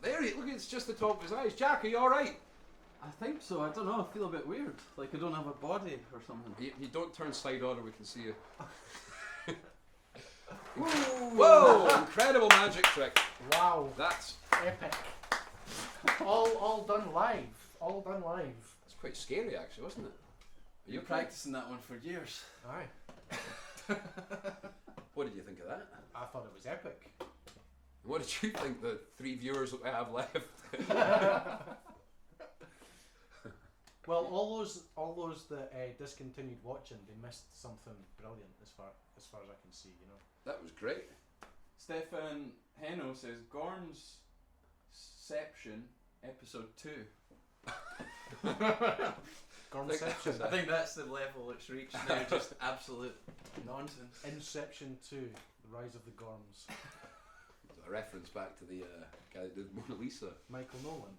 There he, look, it's just the top of his eyes. Jack, are you alright? I think so. I don't know. I feel a bit weird. Like I don't have a body or something. You don't turn side on or we can see you. Whoa! Whoa! Incredible magic trick. Wow, That's epic. all done live. All done live. quite scary actually, wasn't it? Are You're okay? practicing that one for years. Aye. What did you think of that? I thought it was epic. What did you think the 3 viewers that we have left? Well, all those that discontinued watching, they missed something brilliant as far as I can see. You know. That was great. Stefan Heno says Gorms Ception episode 2. Gormception. I think that's the level it's reached now. Just absolute nonsense. Inception 2, The Rise of the Gorms. A reference back to the guy that did Mona Lisa. Michael Nolan.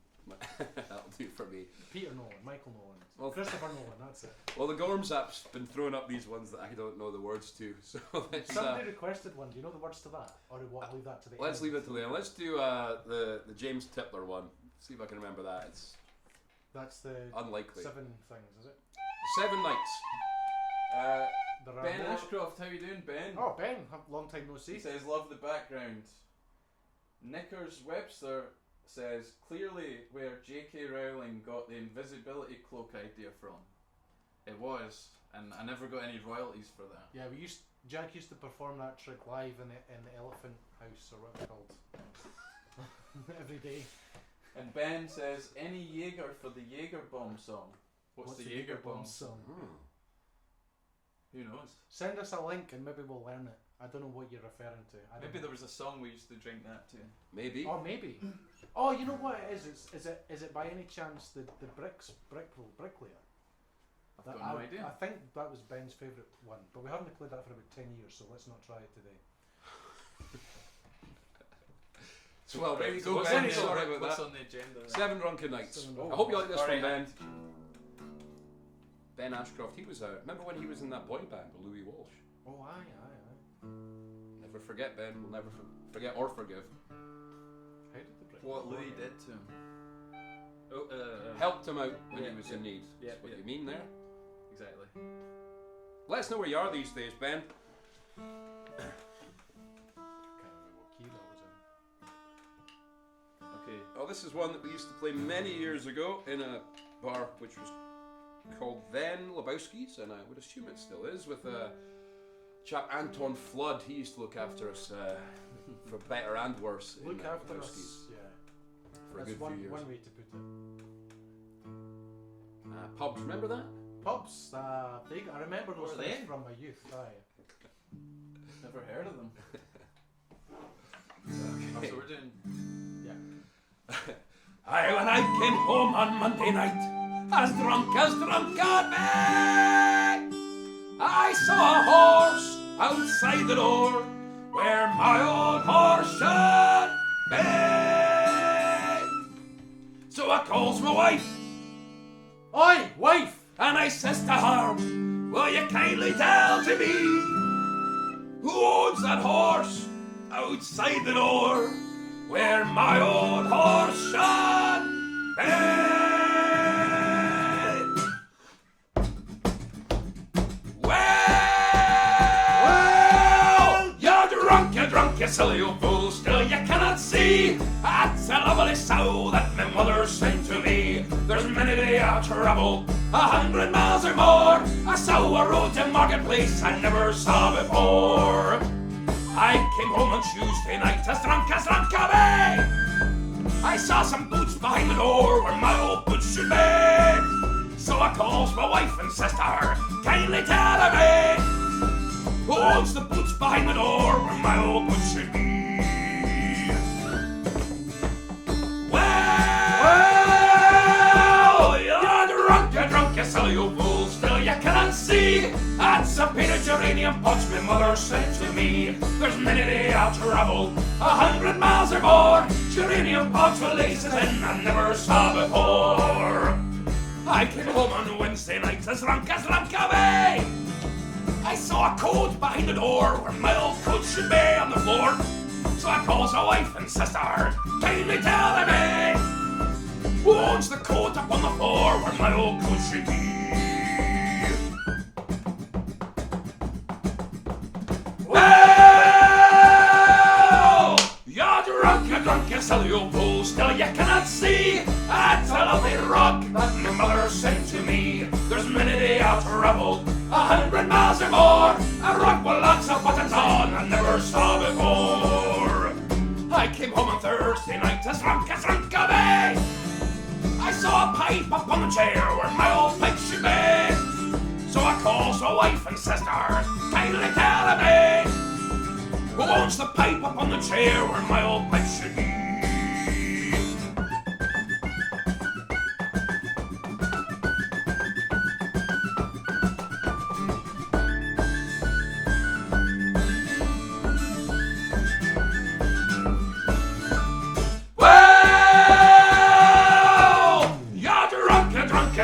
That'll do for me. Peter Nolan. Michael Nolan. Well, Christopher Nolan, that's it. Well, the Gorms app's been throwing up these ones that I don't know the words to, so let's Somebody requested one. Do you know the words to that? Or do you want to leave that to the let's end? leave it to the end. Let's do the James Tipler one. See if I can remember that. It's That's the unlikely. 7 things, is it? 7 nights. There are Ben more. Ashcroft, how you doing, Ben? Oh, Ben, long time no He see. says, love the background. Knickers Webster says, clearly where J.K. Rowling got the invisibility cloak idea from. It was, and I never got any royalties for that. Yeah, Jack used to perform that trick live in the Elephant House, or what it's called. Every day. And Ben says, any Jaeger for the Jaeger Bomb song. What's the Jaeger Bomb? song? Who knows? Send us a link and maybe we'll learn it. I don't know what you're referring to. Maybe there was a song we used to drink that to. Maybe. Oh, maybe. Oh, you know what it is? Is it by any chance the bricklayer? I've got no idea. I think that was Ben's favourite one, but we haven't played that for about 10 years, so let's not try it today. So, well, there you go, What's Ben. on the- Sorry about what's that. on the agenda? 7 drunken nights. 7 I drunken hope you like this Alright. one, Ben. Ben Ashcroft. He was. Remember when he was in that boy band with Louis Walsh? Oh, aye. Never forget, Ben. We'll never forget or forgive. How did the brick? What Louis did to him. Oh, Helped him out when Yeah, he was yeah. in need. Yeah, That's what yeah. you mean there. Exactly. Let us know where you are these days, Ben. Can't remember what key that was in. Okay. Oh, this is one that we used to play many years ago in a bar which was called Then Lebowski's, and I would assume it still is, with a chap Anton Flood. He used to look after us for better and worse. Look in after Lebowski's us. Yeah. for That's a good one few years. way to put it. Pubs, remember that? Pubs, big. I remember those What were things they? from my youth. Aye. Never heard of them. Oh, so we're doing. Yeah. When I came home on Monday night, as drunk could be, I saw a horse outside the door where my old horse should be. So I calls my wife, Oi, wife! and I says to her, will you kindly tell to me who owns that horse outside the door where my old horse should be? Well, you're drunk, you silly old fool. Still you cannot see that's a lovely sow that my mother sent to me. There's many day I travel 100 miles or more. I saw a road to marketplace I never saw before. I came home on Tuesday night as drunk a bay. I saw some boots behind the door where my old boots should be. So I calls my wife and says to her, kindly tell me who owns the boots behind the door where my old boots should be. Well, you're drunk, you silly old fool. Still you cannot see that's a painted geranium pots my mother sent to me. There's many day I'll travel 100 miles or more. Geranium pots with laces in I never saw before. I came home on Wednesday night as drunk a bay. I saw a coat behind the door where my old coat should be on the floor. So I calls my wife and says to her, kindly tell me who owns the coat up on the floor where my old coat should be. Well, you're drunk, you silly old fool. Still you cannot see that's a lovely rug that my mother sent to me. There's many day I'll travel 100 miles or more. A rug with lots of buttons on I never saw before. I came home on Thursday night as drunk a bay. I saw a pipe up on the chair where my old pipe should be. So I calls my wife and says to her, kindly tell me who owns the pipe up on the chair where my old pipe should be.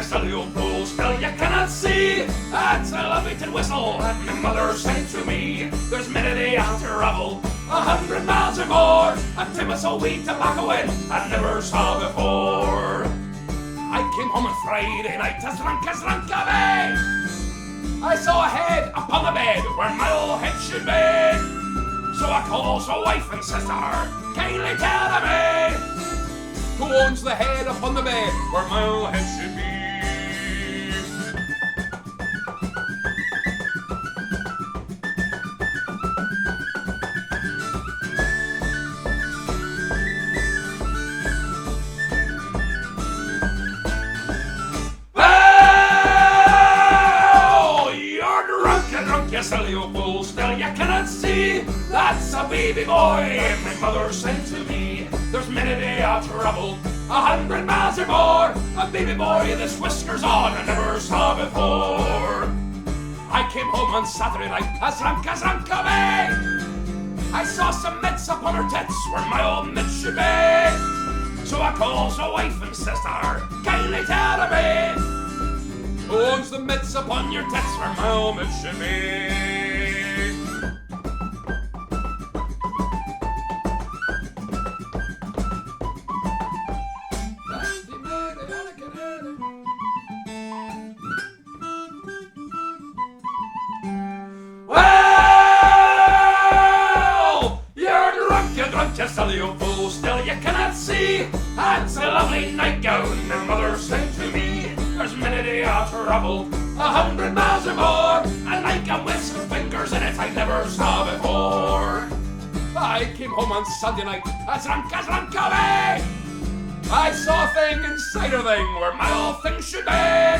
Silly old fool, still you cannot see that's a lovely tin whistle that my mother sent to me. There's many day I'll travel 100 miles or more. A tin whistle weed tobacco in I never saw before. I came home on Friday night as drunk a bay. I saw a head upon the bed where my old head should be. So I calls my wife and says to her, kindly tell me who owns the head upon the bed where my old head should be. You silly old fool, still you cannot see that's a baby boy my mother sent to me. There's many day I'll travel 100 miles or more. A baby boy with whiskers on I never saw before. I came home on Saturday night as drunk a bay. I saw some mitts up on her tits where my old mitts should be. So I calls my wife and says to her, kindly tell me who owns the mitts upon your tits where my old mitts should be. Well, you're drunk, you silly old fool. Still you cannot see that's a lovely nightgown my mother sent to me. There's many day I'll travel 100 miles or more. A nightgown with some fingers in it I never saw before. I came home on Sunday night as drunk a bay. I saw a thing inside her thing where my old thing should be.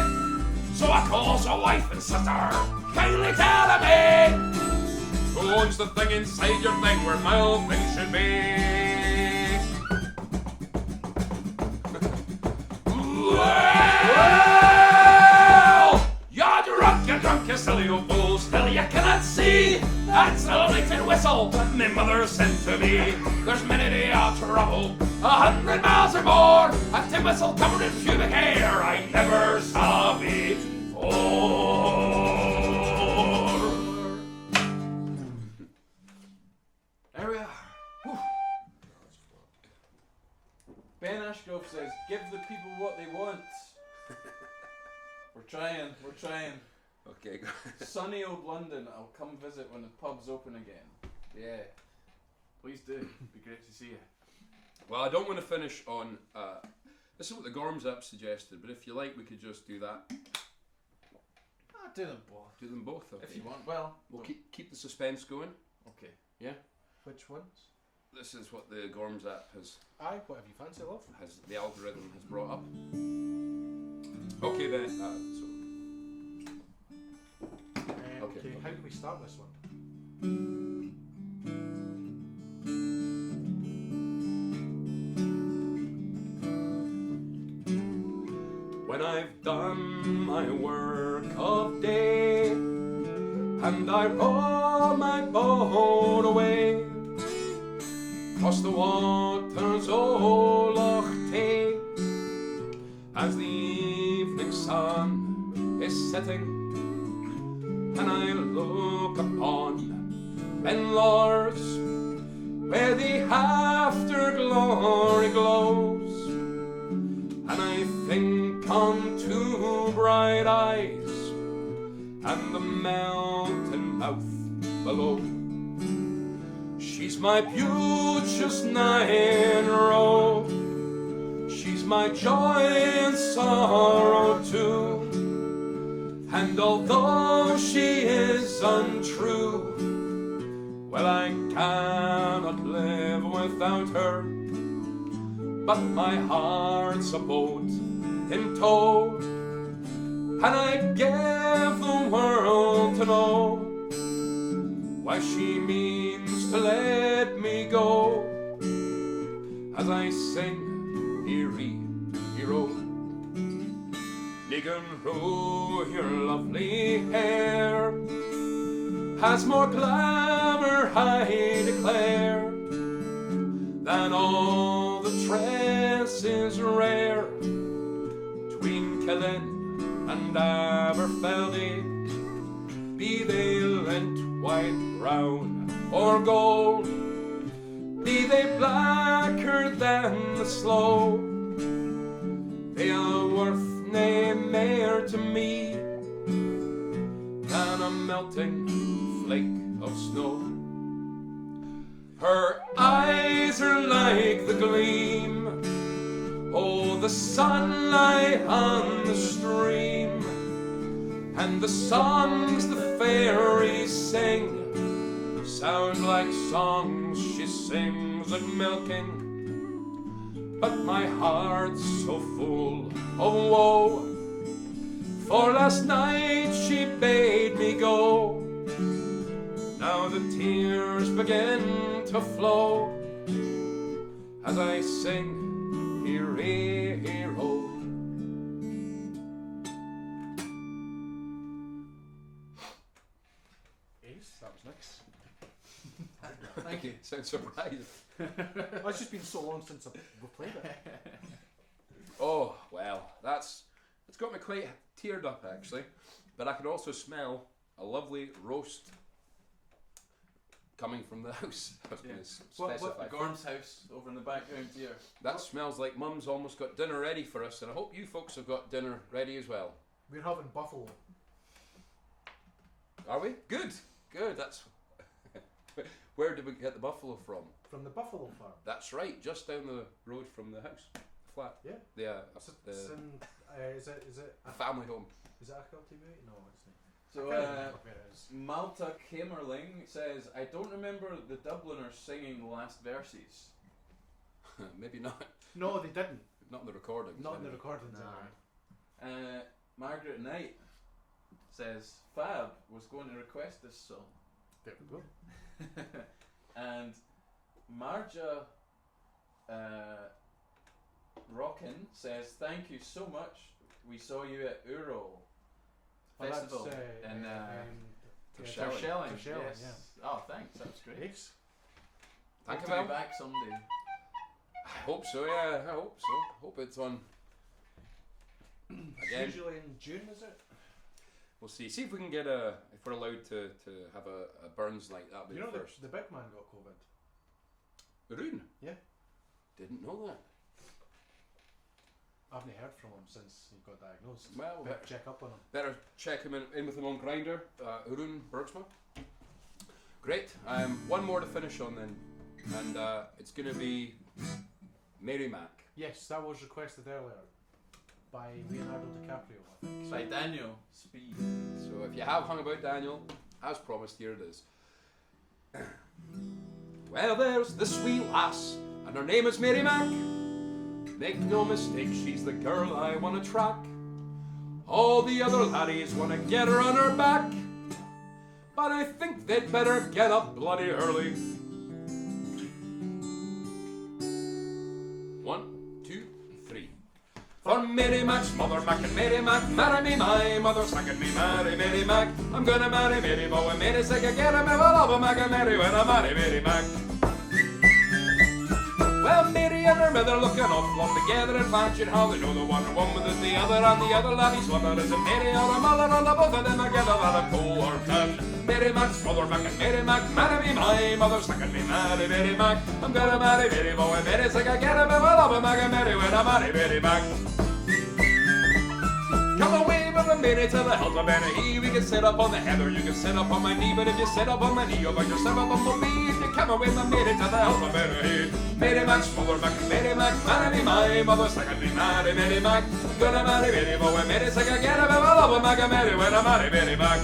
So I calls my wife and says to her, kindly tell me who owns the thing inside your thing where my old thing should be. Well, you're drunk, you silly old fool. Still you cannot see that's a lovely tin whistle that my mother sent to me. There's many day I'll travel 100 miles or more. A tin whistle covered in pubic hair I never saw before. We're trying. Okay. Sunny old London. I'll come visit when the pub's open again. Yeah. Please do. Be great to see you. Well, I don't want to finish on. This is what the Gorms app suggested, but if you like, we could just do that. Do them both. Do them both, okay. If you want. Well, We'll keep the suspense going. Okay. Yeah? Which ones? This is what the Gorms app has, Aye, whatever you fancy, love. the algorithm has brought up. Okay then, Okay, how do we start this one? When I've done my work of day and I row my boat away across the waters o' Loch Tay, as the evening sun is setting, and I look upon Benlor's where the afterglory glows, and I think on two bright eyes and the mountain mouth below. She's my beauteous nine row, she's my joy and sorrow too, and although she is untrue, well, I cannot live without her, but my heart's a boat in tow, and I'd give the world to know why she means to let me go, as I sing, eerie, hero. Nigan Row, your lovely hair has more glamour, I declare, than all the tresses rare tween Killin and Aberfeldy, be they lent white, brown or gold, be they blacker than the sloe, they are worth nae mair to me than a melting flake of snow. Her eyes are like the gleam o' the sunlight on the stream, and the songs the fairies sing sound like songs she sings at milking. But my heart's so full of woe, for last night she bade me go. Now the tears begin to flow as I sing, Eerie Hero. Ace, that was nice. Thank you. Sounds surprised. It's just been so long since we've played it. Oh, well, it's got me quite teared up actually, but I could also smell a lovely roast coming from the house. I was going to specify. Gorms house over in the background here. That smells like Mum's almost got dinner ready for us, and I hope you folks have got dinner ready as well. We're having buffalo. Are we? Good. That's where did we get the buffalo from? From the buffalo farm. That's right, just down the road from the house, flat. Yeah. It's It's in, is it a family home. Is it Achill TV? No, it's not. So I can't remember where it is. Malta Kamerling says, I don't remember the Dubliners singing the last verses. Maybe not. No, they didn't. Not in the recordings. Not in the anyway. recordings. Nah. Margaret Knight says Fab was going to request this song. There we go. And Marja Rockin says, thank you so much. We saw you at Uro Festival in Terschelling. Terschelling, yes. Yeah. Oh, thanks. That was great. Ace. Thank Hope you, to Val. be back someday. I hope so, yeah. I hope so. Hope it's on. Again, Usually in June, is it? we'll see. See if we can get if we're allowed to have a Burns night. That'll be You know the first. the big man got COVID. Rune? Yeah. Didn't know that. I haven't heard from him since he got diagnosed. Well, better check up on him. Better check him in with him on Grindr. Arun Bergsma. Great. One more to finish on then, and it's going to be Mary Mac. Yes, that was requested earlier by Leonardo DiCaprio, I think. By Daniel Speed. So if you have hung about Daniel, as promised, here it is. Well, there's this wee lass, and her name is Mary Mac. Make no mistake, she's the girl I want to track. All the other laddies want to get her on her back, but I think they'd better get up bloody early. 1, 2, 3. For Mary Mac's mother Mac and Mary Mac marry me, my mother second me marry Mary Mac. I'm gonna marry Mary, but when Mary sick I get him, I will love him, I can marry when I marry Mary Mac. Well, Mary and her mother looking awful lot together and fancying how they know the one within the other, and the other laddie's wonder is it Mary or a mother, and the both of them together that a co-working. Mary Mac's mother Mac and Mary Mac marry me, my mother second me marry Mary Mac. I'm gonna marry Mary, but when Mary sick I get him, I will love him, I can marry when I marry Mary Mac. Come away with a Mary to the hilt of Benny. We can sit up on the heather, you can sit up on my knee, but if you sit up on my knee, you'll find yourself a bumblebee. If you come away with a Mary to the hilt of Benny. Mary Mac's mother Mac and Mary Mac marry me, my mother second me marry Mary Mac. I'm gonna marry Mary, but when Mary sick I get him, I will love him, I can marry when I marry Mary Mac.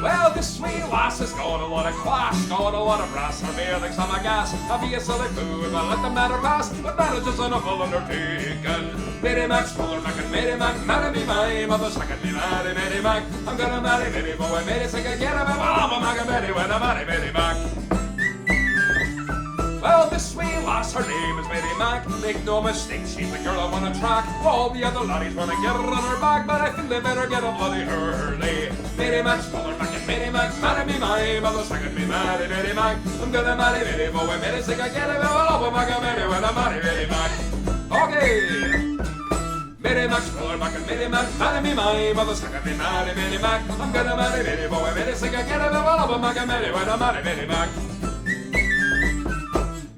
Well, this wee lass has got a lot of class, got a lot of brass, her beer like some gas. I'll be a silly fool if I let the matter pass, but marriage is an awful undertaking. Mary Mac's mother Mac and Mary Mac marry me, my mother second me marry Mary Mac. I'm gonna marry Mary, but when Mary sick I get him, I will love him, I can marry when I marry Mary Mac. Well, this wee lass, her name is Mary Mac. Make no mistake, she's the girl I wanna track. All the other laddies wanna get her on her back, but I think they better get a bloody early. Mary Mac's mother Mac and Mary Mac marry me, my mother second me marry Mary Mac. I'm gonna marry Mary, but when Mary sick I get him, I will love him, I can marry when I marry Mary Mac. Okay. Mary Mac's mother Mac and Mary Mac marry me, my mother second me marry Mary Mac. I'm gonna marry Mary, but when Mary sick I get him, I will love him, I can marry when I marry Mary Mac.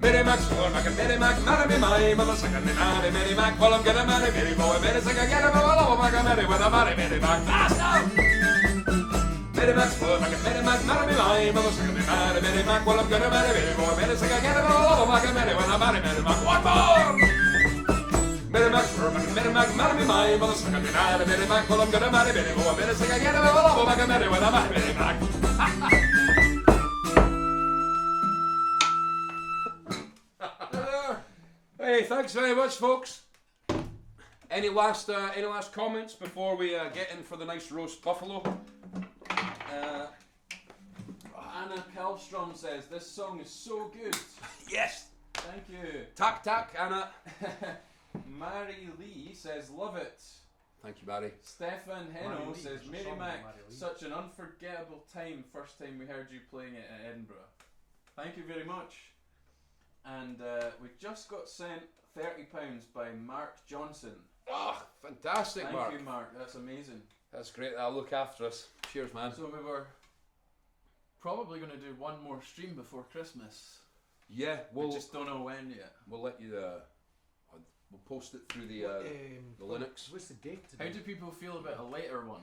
Mary Mac's mother Mac and Mary Mac marry me, my mother second me marry Mary Mac. Well, I'm gonna marry Mary, but when Mary sick I get him, I will love him, I can marry when I marry Mary Mac. Faster! Mary Mac's mother Mac and Mary Mac marry me, my mother second me marry Mary Mac. Well, I'm gonna marry Mary, but when Mary sick I get him, I will love him, I can marry when I marry Mary Mac. One more! Mary Mac's mother Mac and Mary Mac marry me, my mother second me marry Mary Mac. Well, I'm gonna marry Mary, but when Mary sick I get him, I will love him, I can marry when I marry Mary Mac. Hey, thanks very much, folks. Any last comments before we get in for the nice roast buffalo? Anna Kallstrom says, this song is so good. Yes. Thank you. Tack, tack, Anna. Mary Lee says, love it. Thank you, Barry. Stefan Heno Mary Lee, says, there's a Mary song Mac, by Mary Lee. such an unforgettable time, first time we heard you playing it in Edinburgh. Thank you very much. And we just got sent £30 by Mark Johnson. Oh, fantastic, Mark. Thank you, Mark. That's amazing. That's great. That'll look after us. Cheers, man. So we were probably going to do one more stream before Christmas. Yeah, We just don't know when yet. we'll let you. We'll post it through the Linux. What's the date How today? do people feel about a later one?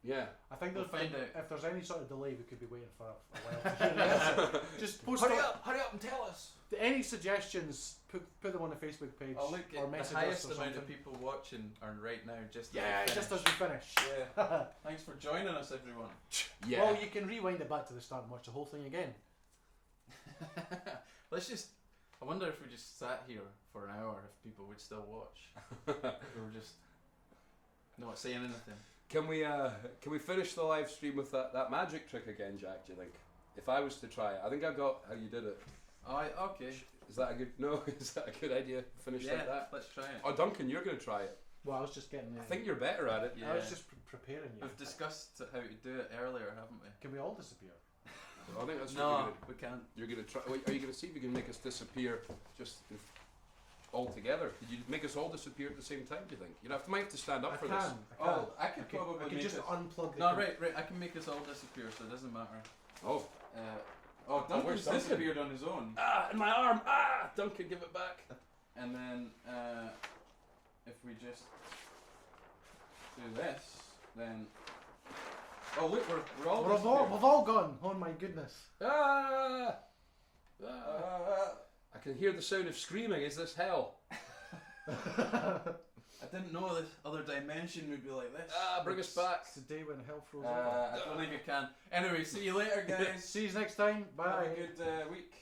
Yeah. I think We'll there's, find out. if there's any sort of delay, we could be waiting for a while to hear the answer. Just post Hurry up. up and tell us. Any suggestions, put them on the Facebook page I'll look or at message the highest us or amount something. of people watching are right now just as Yeah, we just finish. as we finish. Yeah. Thanks for joining us, everyone. Yeah. Well, you can rewind it back to the start and watch the whole thing again. Let's just. I wonder if we just sat here for an hour, if people would still watch. Or just not saying anything. Can we finish the live stream with that magic trick again, Jack? Do you think? If I was to try it, I think I got how you did it. Okay. Is that a good? No, is that a good idea? Finish Yeah, like that. let's try it. Oh, Duncan, you're gonna try it. Well, I was just getting. I think you're better at it. Yeah. I was just preparing you. We've discussed how to do it earlier, haven't we? Can we all disappear? I think that's what No, we can't. you're gonna try. Wait, are you gonna see if you can make us disappear just all together? Did you make us all disappear at the same time? Do you think might have to stand up I for can. this? I can. Oh, I could probably I can make just us. unplug the. No, right. I can make us all disappear, so it doesn't matter. Oh, Oh, Duncan's where's Duncan? disappeared on his own. Ah, in my arm. Ah, Duncan, give it back. And then, if we just do this, then... Oh look, we're all disappeared. We've all gone. Oh my goodness. Ah! I can hear the sound of screaming. Is this hell? I didn't know this other dimension would be like this. Ah, bring us back. It's the day when hell froze over. I don't think I can. Anyway, see you later, guys. See you next time. Bye. Have a good week.